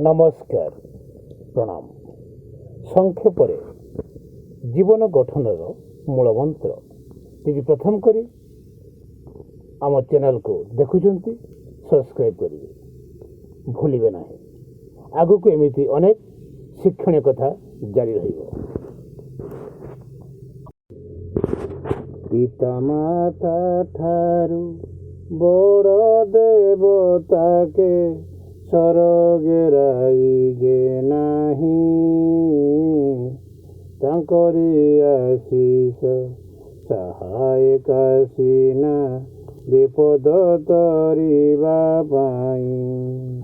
ନମସ୍କାର, ପ୍ରଣାମ। ସଂକ୍ଷେପରେ ଜୀବନ ଗଠନର ମୂଳମନ୍ତ୍ର। ଯଦି ପ୍ରଥମ କରି ଆମ ଚ୍ୟାନେଲକୁ ଦେଖୁଛନ୍ତି, ସବସ୍କ୍ରାଇବ୍ କରିବେ, ଭୁଲିବେ ନାହିଁ। ଆଗକୁ ଏମିତି ଅନେକ ଶିକ୍ଷଣୀୟ କଥା ଜାରି ରହିବ। ପିତା ମାତା ଠାରୁ ବଡ଼ ଦେବତାକେ ସରଗେ ରାଇଗେ ନାହିଁ, ତାଙ୍କରି ଆଶିଷ ସହାୟକା ସିନା ବିପଦ ତରିବା ପାଇଁ।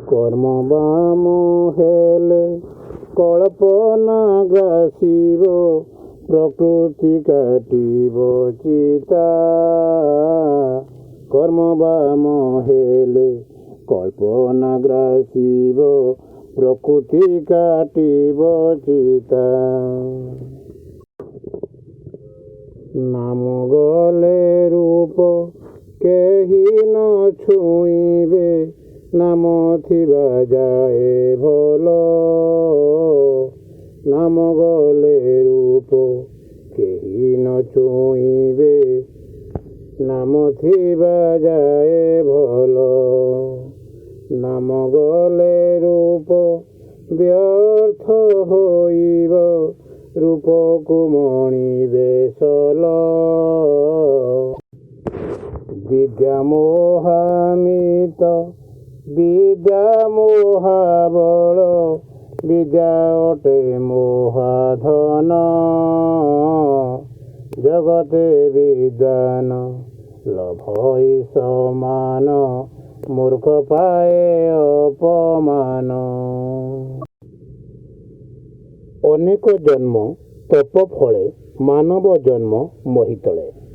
କର୍ମ ବାମ ହେଲେ କଳ୍ପନା ଗ୍ରାସିବ, ପ୍ରକୃତି କାଟିବ ଚିତା। କର୍ମ ବାମ ହେଲେ କଳ୍ପନା ଗ୍ରାସିବ, ପ୍ରକୃତି କାଟିବ ଚିତା। ନାମ ଗଲେ ରୂପ କେହି ନ ଛୁଇଁବେ, ନାମ ଥିବା ଯାଏ ଭଲ। ନାମ ଗଲେ ରୂପ କେହି ନ ଛୁଇଁବେ, ନାମ ଥିବା ଯାଏ ଭଲ। ନାମ ଗଲେ ରୂପ ବ୍ୟର୍ଥ ହୋଇବ, ରୂପକୁ ମଣିବେ ସଲ। ବିଦ୍ୟା ମୋହାମିତ ବିଦ୍ୟା ମୋହାବଳ, ବିଦ୍ୟା ଅଟେ ମୋହାଧନ। ଜଗତେ ବିଦ୍ୱାନ ଲଭଇ ସମାନ, ମୂର୍ଖ ପାଏ ଅପମାନ। ଅନେକ ଜନ୍ମ ତପ ଫଳେ, ମାନବ ଜନ୍ମ ମୋହି ତଳେ।